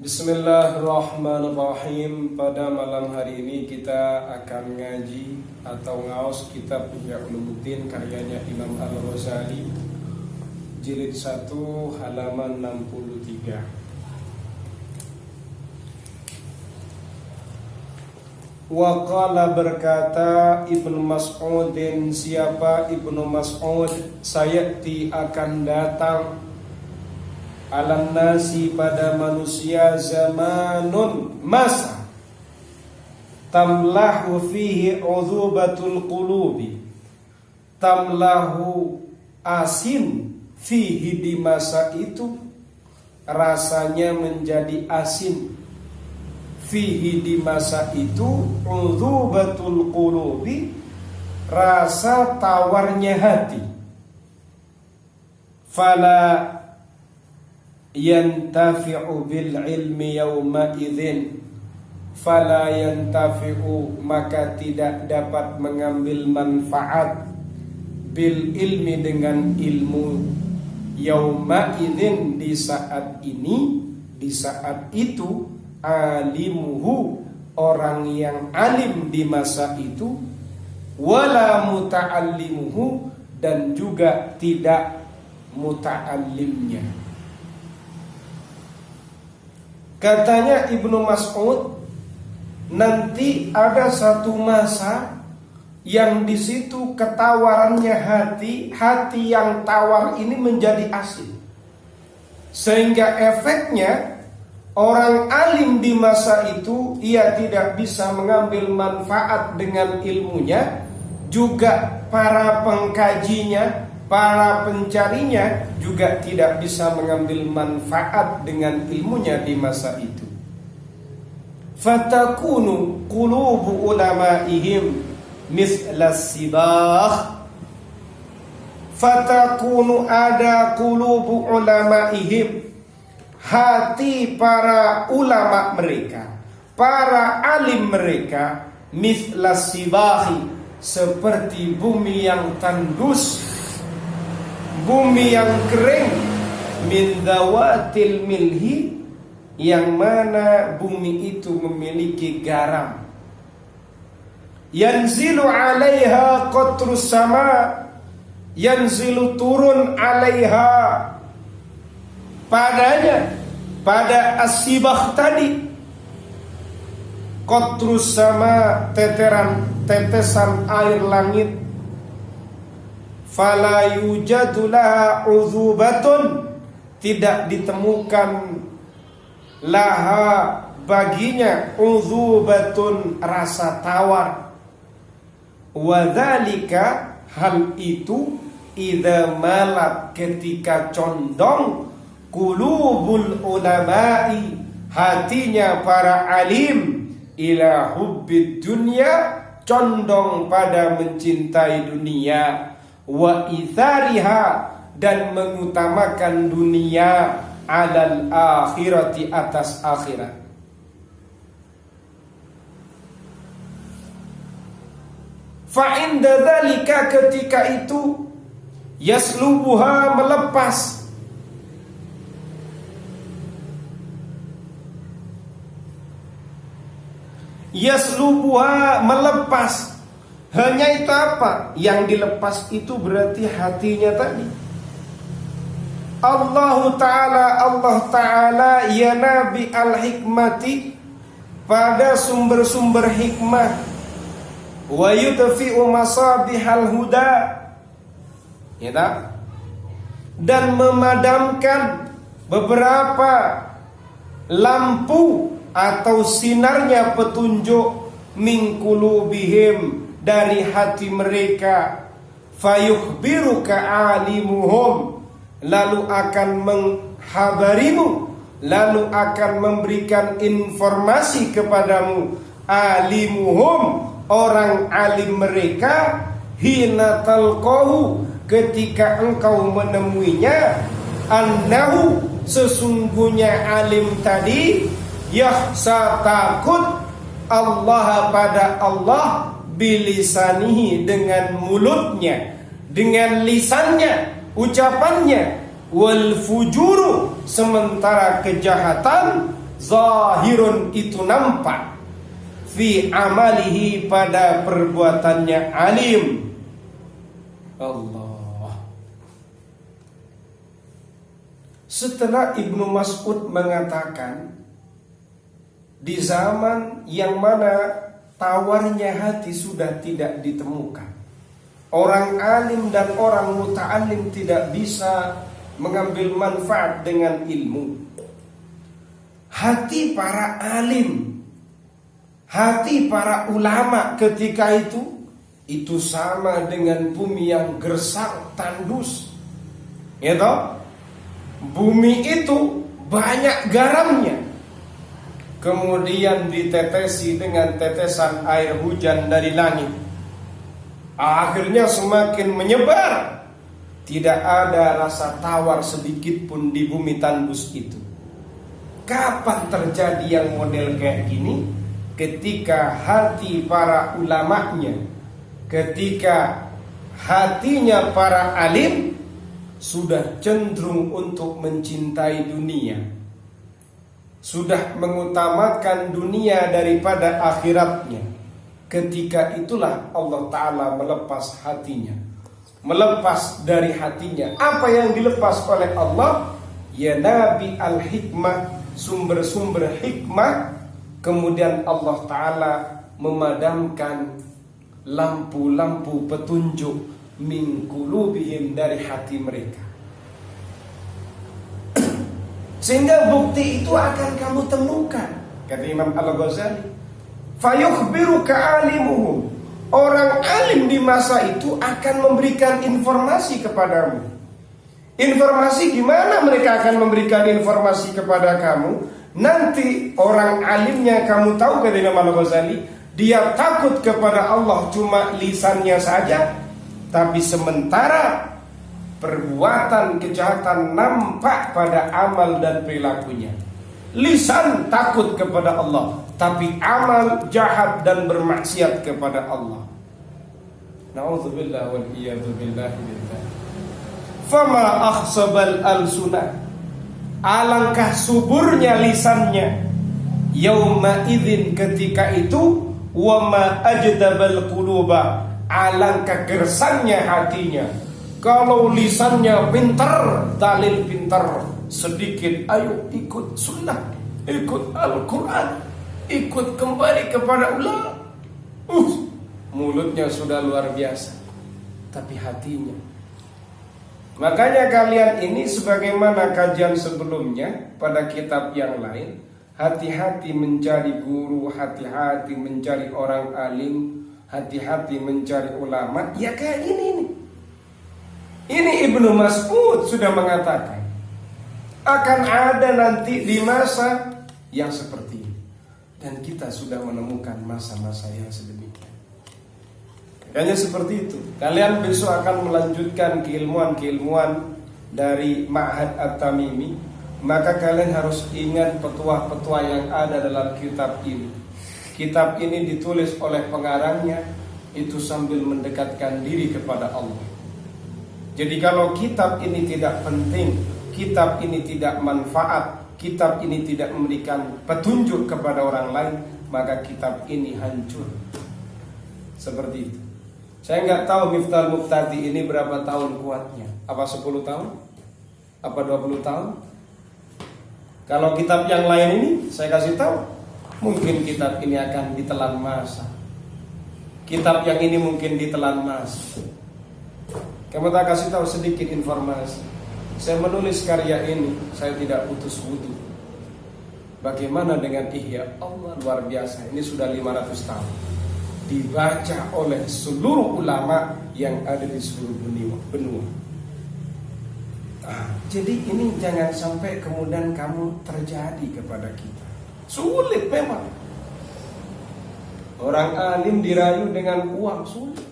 Bismillahirrahmanirrahim. Pada malam hari ini kita akan ngaji atau ngaos kitab Ihya Ulumuddin karyanya Imam Al-Ghazali, jilid 1 halaman 63. Waqala berkata Ibnu Mas'udin, siapa Ibnu Mas'ud? Sayati akan datang alam nasi pada manusia zamanun masa tamlahu fihi udhubatul qulubi, tamlahu asin fihi, di masa itu rasanya menjadi asin, fihi di masa itu udhubatul qulubi, rasa tawarnya hati. Fala yantafi'u bil ilmi yawma idzin, fala yantafi'u, maka tidak dapat mengambil manfaat, bil ilmi dengan ilmu, yawma idzin di saat ini, di saat itu, alimuhu orang yang alim di masa itu, wala muta'allimuhu dan juga tidak muta'allimnya. Katanya Ibnu Mas'ud, nanti ada satu masa yang di situ ketawarannya hati yang tawar ini menjadi asin, sehingga efeknya orang alim di masa itu ia tidak bisa mengambil manfaat dengan ilmunya, juga para pengkajinya, para pencarinya juga tidak bisa mengambil manfaat dengan ilmunya di masa itu. Fatakunu qulubu ulamaihim mislas sibah, fatakunu ada qulubu ulamaihim, hati para ulama mereka, para alim mereka, mislas sibahi, seperti bumi yang tandus, bumi yang kering, min dawatil milhi, yang mana bumi itu memiliki garam. Yanzilu alaiha qatrus sama, yanzilu turun alaiha padanya, pada asibah tadi, qatrus sama, tetesan air langit. Fala yujadu laha udzubatun, tidak ditemukan laha baginya udzubatun, rasa tawar. Wadzalika, hal itu, idza malat, ketika condong, qulubul ulama'i, hatinya para alim, ila hubbid dunya, condong pada mencintai dunia, wa ithariha, dan mengutamakan dunia, alal akhirati, atas akhirat. Fa inda dzalika, ketika itu, yaslubuha, melepas, yaslubuha, melepas. Hanya itu apa? Yang dilepas itu berarti hatinya tadi. Allah Ta'ala ya Nabi al-hikmati, pada sumber-sumber hikmah, wa yudfi'u masabihal huda, ya, dan memadamkan beberapa lampu atau sinarnya petunjuk, min qulubihim, dari hati mereka, fayukhbiruka alimuhum, lalu akan menghabarimu, lalu akan memberikan informasi kepadamu, alimuhum, orang alim mereka, hina talqahu, ketika engkau menemuinya, annahu, sesungguhnya alim tadi, yahsa, takut, Allah, pada Allah, bilisanihi, dengan mulutnya, dengan lisannya, ucapannya, wal fujuru, sementara kejahatan zahirun itu nampak, fi amalihi pada perbuatannya alim. Allah. Setelah Ibnu Mas'ud mengatakan di zaman yang mana tawarnya hati sudah tidak ditemukan, orang alim dan orang muta'alim tidak bisa mengambil manfaat dengan ilmu. Hati para alim, hati para ulama ketika itu sama dengan bumi yang gersang tandus. Ya toh? Bumi itu banyak garamnya, kemudian ditetesi dengan tetesan air hujan dari langit. Akhirnya semakin menyebar. Tidak ada rasa tawar sedikit pun di bumi tandus itu. Kapan terjadi yang model kayak gini? Ketika hati para ulamanya, ketika hatinya para alim sudah cenderung untuk mencintai dunia, sudah mengutamakan dunia daripada akhiratnya. Ketika itulah Allah Ta'ala melepas hatinya, melepas dari hatinya apa yang dilepas oleh Allah, ya Nabi al-hikmah, sumber-sumber hikmah. Kemudian Allah Ta'ala memadamkan lampu-lampu petunjuk min qulubihim, dari hati mereka. Sehingga bukti itu akan kamu temukan, kata Imam Al-Ghazali, fayukhbiruka alimuhum, orang alim di masa itu akan memberikan informasi kepadamu. Informasi gimana mereka akan memberikan informasi kepada kamu? Nanti orang alimnya kamu tahu, kata Imam Al-Ghazali, dia takut kepada Allah cuma lisannya saja, tapi sementara perbuatan kejahatan nampak pada amal dan perilakunya. Lisan takut kepada Allah, tapi amal jahat dan bermaksiat kepada Allah. Na'udzubillah wal iyadu billahi billah. Fama akhsabal al-sunah, alangkah suburnya lisannya, yauma idzin, ketika itu, wa ma ajdabal quluba, alangkah gersangnya hatinya. Kalau lisannya pintar, dalil pintar, sedikit ayo ikut sunnah, ikut Al-Quran, ikut kembali kepada ulama. Mulutnya sudah luar biasa, tapi hatinya. Makanya kalian ini, sebagaimana kajian sebelumnya pada kitab yang lain, hati-hati mencari guru, hati-hati mencari orang alim, hati-hati mencari ulama. Ya kayak gini nih. Ini Ibnu Mas'ud sudah mengatakan akan ada nanti di masa yang seperti ini, dan kita sudah menemukan masa-masa yang sedemikian. Kayaknya seperti itu. Kalian besok akan melanjutkan keilmuan-keilmuan dari Ma'had At-Tamimi, maka kalian harus ingat petua-petua yang ada dalam kitab ini. Kitab ini ditulis oleh pengarangnya itu sambil mendekatkan diri kepada Allah. Jadi kalau kitab ini tidak penting, kitab ini tidak manfaat, kitab ini tidak memberikan petunjuk kepada orang lain, maka kitab ini hancur. Seperti itu. Saya nggak tahu Miftahul Muftadi ini berapa tahun kuatnya. Apa 10 tahun? Apa 20 tahun? Kalau kitab yang lain ini saya kasih tahu, mungkin kitab ini akan ditelan masa. Kitab yang ini mungkin ditelan masa. Kamu tak kasih tahu sedikit informasi. Saya menulis karya ini, saya tidak putus wudu. Bagaimana dengan Ihya? Allah luar biasa. Ini sudah 500 tahun. Dibaca oleh seluruh ulama yang ada di seluruh benua. Jadi ini jangan sampai kemudian kamu terjadi kepada kita. Sulit memang. Orang alim dirayu dengan uang, sulit.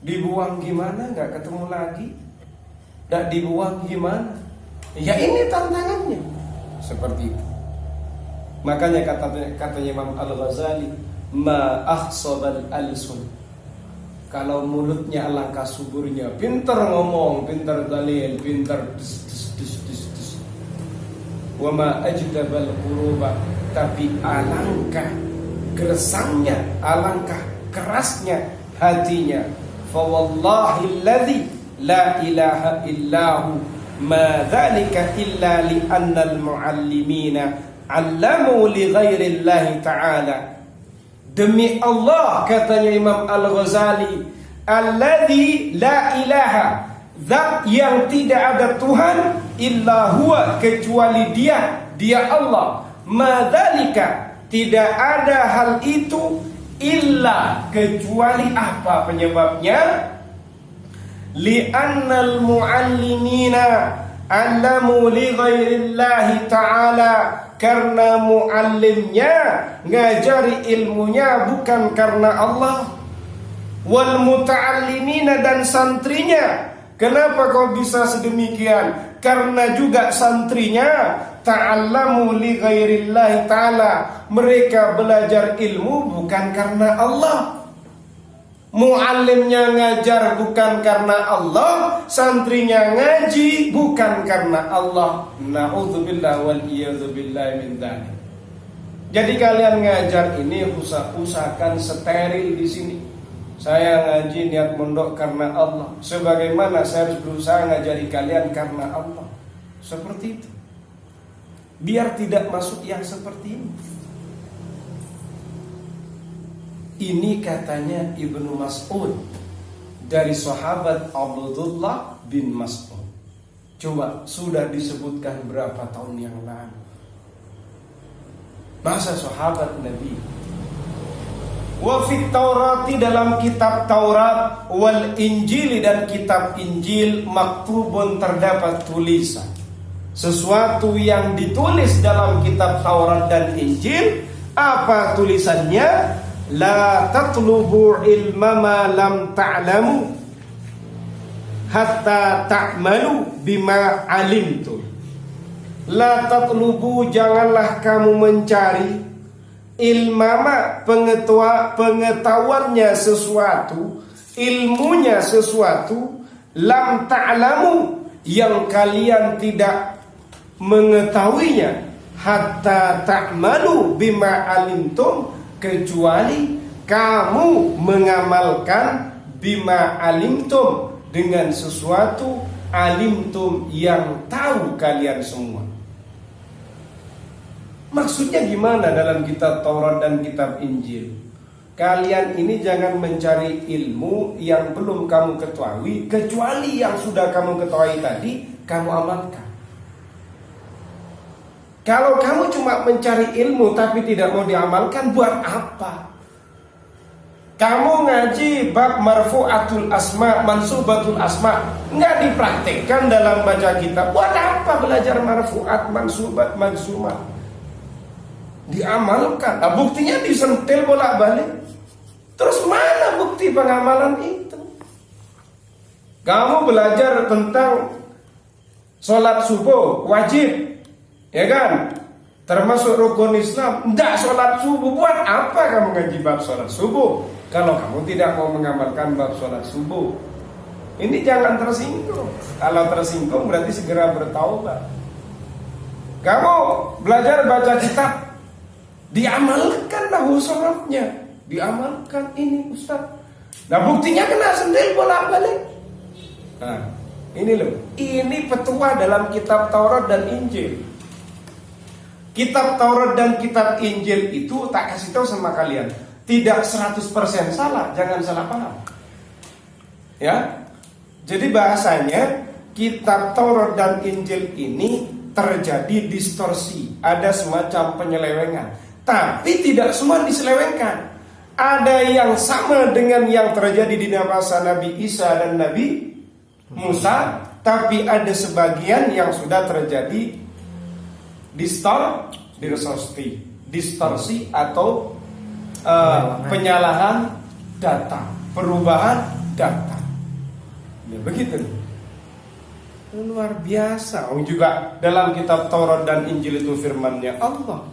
Dibuang gimana, gak ketemu lagi. Gak dibuang gimana. Ya ini tantangannya. Seperti itu. Makanya katanya Imam Al-Ghazali, ma akhsabal alsun, kalau mulutnya alangkah suburnya, pintar ngomong, pintar dalil, pintar des. wa ma ajdabal quruba, tapi alangkah gersangnya, alangkah kerasnya hatinya. Fa wallahi alladzi la ilaha illahu ma dzalika illa li annal muallimina 'allamu li ghairillahi ta'ala. Demi Allah, katanya Imam Al-Ghazali, alladzi la ilaha, zat yang tidak ada Tuhan, illa huwa, kecuali dia Allah, madzalika, tidak ada hal itu, illa, kecuali apa penyebabnya? Li'annal muallimina 'allamu li ghairillahi ta'ala, karena muallimnya ngajari ilmunya bukan karena Allah. Wal muta'allimina, dan santrinya. Kenapa kau bisa sedemikian? Karena juga santrinya ta'allamu li ghairillahi ta'ala, mereka belajar ilmu bukan karena Allah. Muallimnya ngajar bukan karena Allah, santrinya ngaji bukan karena Allah. Na'udzubillah wal iyadzubillah min dzalik. Jadi kalian ngajar ini usahakan steril di sini. Saya ngaji niat mondok karena Allah, sebagaimana saya harus berusaha ngajari kalian karena Allah. Seperti itu. Biar tidak masuk yang seperti ini. Ini katanya Ibnu Mas'ud dari sahabat Abdullah bin Mas'ud. Coba, sudah disebutkan berapa tahun yang lalu. Masa sahabat Nabi. Wa fit Taurati, dalam kitab Taurat, wal Injili, dan kitab Injil, maktubun, terdapat tulisan. Sesuatu yang ditulis dalam kitab Taurat dan Injil, apa tulisannya? La tatlubu ilma ma lam ta'lamu hatta ta'malu bima alimtu. La tatlubu, janganlah kamu mencari ilmama, pengetahuannya sesuatu, ilmunya sesuatu, lam ta'lamu, yang kalian tidak mengetahuinya, hatta ta'malu bima alimtum, kecuali kamu mengamalkan bima alimtum, dengan sesuatu alimtum yang tahu kalian semua. Maksudnya gimana dalam kitab Taurat dan kitab Injil? Kalian ini jangan mencari ilmu yang belum kamu ketahui, kecuali yang sudah kamu ketahui tadi kamu amalkan. Kalau kamu cuma mencari ilmu tapi tidak mau diamalkan, buat apa? Kamu ngaji bab marfu'atul asma, mansubatul asma, nggak dipraktekkan dalam baca kitab, buat apa belajar marfu'at, mansubat, mansumah? Diamalkan. Nah, buktinya disentil bolak-balik. Terus mana bukti pengamalan itu? Kamu belajar tentang sholat subuh wajib, ya kan? Termasuk rukun Islam. Tidak sholat subuh, buat apa kamu ngaji bab sholat subuh kalau kamu tidak mau mengamalkan bab sholat subuh? Ini jangan tersinggung. Kalau tersinggung berarti segera bertaubat. Kamu belajar baca kitab, diamalkanlah usulnya, diamalkan ini Ustaz. Nah, buktinya kena sendiri bolak-balik. Nah, ini loh, ini petua dalam kitab Taurat dan Injil. Kitab Taurat dan kitab Injil itu, tak kasih tahu sama kalian, tidak 100% salah, jangan salah paham. Ya. Jadi bahasanya kitab Taurat dan Injil ini terjadi distorsi, ada semacam penyelewengan. Tapi tidak semua diselewengkan. Ada yang sama dengan yang terjadi di masa Nabi Isa dan Nabi Musa, tapi ada sebagian yang sudah terjadi distorsi atau penyalahan data, perubahan data. Ya, begitu. Luar biasa. Juga dalam kitab Taurat dan Injil itu firman-Nya Allah.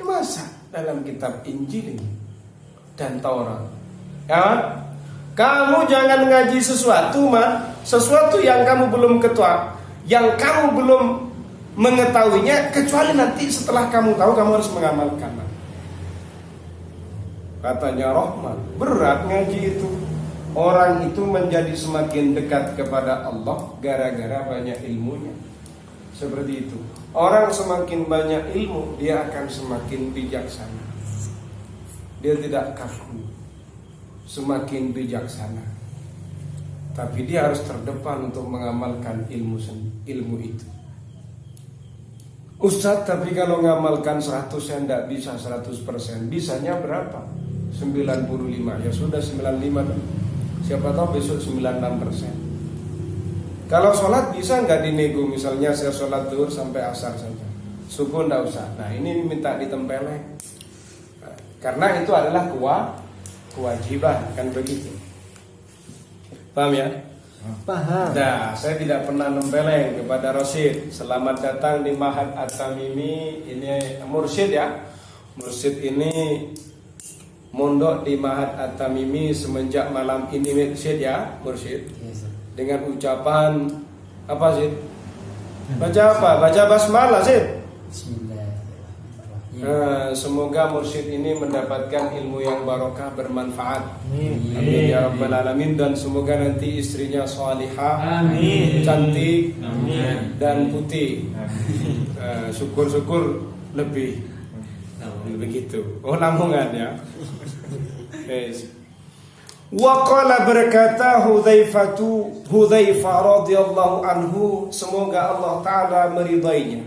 Masa dalam kitab Injil ini dan Taurat, ya? Kamu jangan ngaji sesuatu yang kamu belum ketahui, yang kamu belum mengetahuinya kecuali nanti setelah kamu tahu kamu harus mengamalkan. Katanya Rahman, berat ngaji itu. Orang itu menjadi semakin dekat kepada Allah gara-gara banyak ilmunya. Seperti itu. Orang semakin banyak ilmu, dia akan semakin bijaksana. Dia tidak kaku, semakin bijaksana. Tapi dia harus terdepan untuk mengamalkan ilmu itu. Ustaz, tapi kalau mengamalkan 100 saya tidak bisa 100%. Bisanya berapa? 95. Ya sudah 95. Siapa tahu besok 96%. Kalau sholat bisa nggak dinego? Misalnya saya sholat zuhur sampai asar saja, subuh nggak usah. Nah ini minta ditempeleng. Karena itu adalah kewajiban, kan begitu. Paham ya? Paham. Nah, saya tidak pernah nempeleng kepada Rosid. Selamat datang di Ma'had At-Tamimi. Ini mursyid ya. Mursyid ini mondok di Ma'had At-Tamimi semenjak malam ini, mursyid ya, mursyid. Dengan ucapan apa sih? Baca apa? Baca basmalah sih. Semoga mursyid ini mendapatkan ilmu yang barokah, bermanfaat. Amin ya rabbal alamin. Dan semoga nanti istrinya salihah, cantik, dan putih. Syukur-syukur lebih begitu. Oh, Lamongan ya. Wa qala berkata Hudzaifah radhiyallahu anhu, semoga Allah taala meridainya.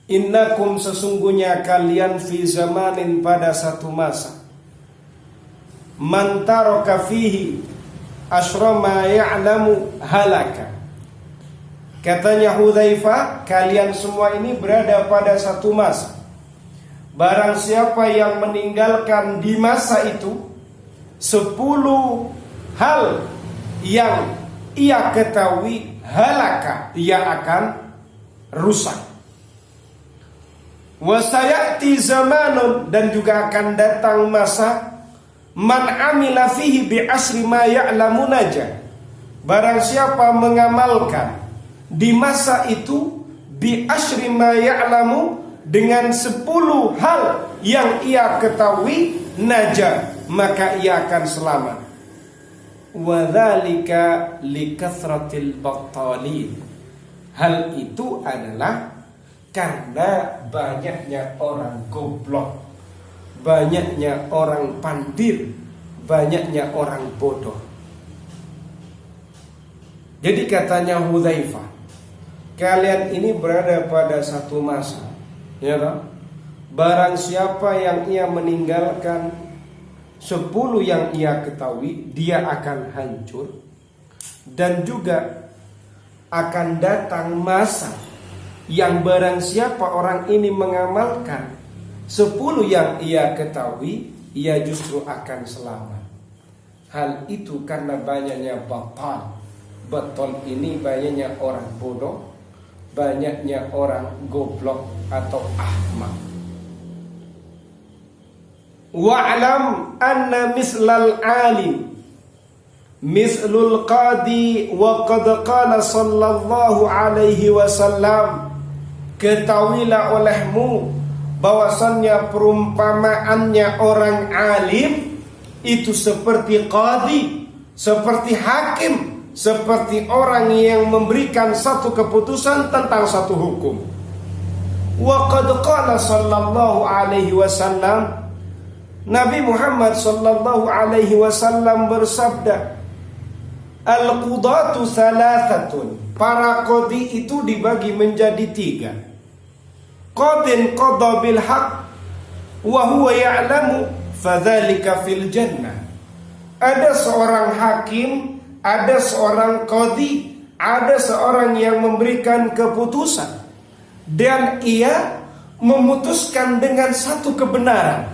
Innakum, sesungguhnya kalian, fi zamanin, pada satu masa, man taraka fihi asyra ma ya'lamu halaka. Katanya Hudzaifah, kalian semua ini berada pada satu masa. Barang siapa yang meninggalkan di masa itu 10 hal yang ia ketahui, halaka, ia akan rusak. Wasayati zamanun, dan juga akan datang masa, man amila fihi bi asri ma ya'lamu naja. Barang siapa mengamalkan di masa itu bi asri ma ya'lamu, dengan 10 hal yang ia ketahui, naja, maka ia akan selamat. Wa dzalika likathratil battalin. Hal itu adalah karena banyaknya orang goblok, banyaknya orang pandir, banyaknya orang bodoh. Jadi katanya Hudzaifah, kalian ini berada pada satu masa, ya kan? Barang siapa yang ia meninggalkan 10 yang ia ketahui, dia akan hancur. Dan juga akan datang masa yang barang siapa orang ini mengamalkan 10 yang ia ketahui, ia justru akan selamat. Hal itu karena banyaknya batal. Batal ini banyaknya orang bodoh, banyaknya orang goblok atau ahmak. Wa'lam anna mislal alim mislul qadi, wa qad qala sallallahu alaihi wasallam. Ketahuilah olehmu bahwasannya perumpamaannya orang alim itu seperti qadi, seperti hakim, seperti orang yang memberikan satu keputusan tentang satu hukum. Wa qad qala sallallahu alaihi wasallam, Nabi Muhammad sallallahu alaihi wasallam bersabda, al-qudatu thalathatun. Para qadi itu dibagi menjadi 3. Qadin qada bil haq wa huwa ya'lamu fadzalika fil jannah. Ada seorang hakim, ada seorang qadi, ada seorang yang memberikan keputusan dan ia memutuskan dengan satu kebenaran.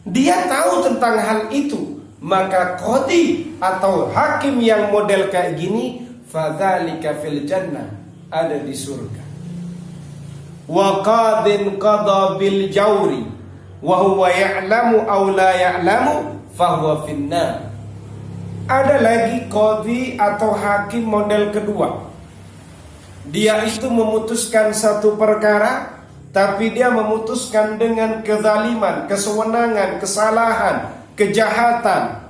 Dia tahu tentang hal itu, maka qadi atau hakim yang model kayak gini, fadzalika fil jannah, ada di surga. Wa qadin qada bil jawri wa huwa ya'lamu aw la ya'lamu fahuwa finnar. Ada lagi qadi atau hakim model kedua. Dia itu memutuskan satu perkara, tapi dia memutuskan dengan kezaliman, kesewenangan, kesalahan, kejahatan.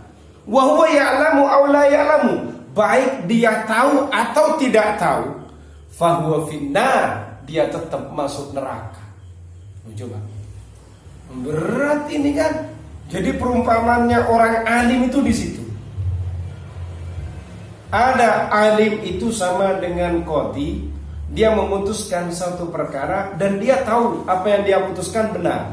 Wa huwa ya'lamu aw la ya'lamu, baik dia tahu atau tidak tahu, fahuwa finnar, dia tetap masuk neraka. Coba, berat ini kan. Jadi perumpamannya orang alim itu di situ. Ada alim itu sama dengan qadhi, dia memutuskan satu perkara dan dia tahu apa yang dia putuskan benar.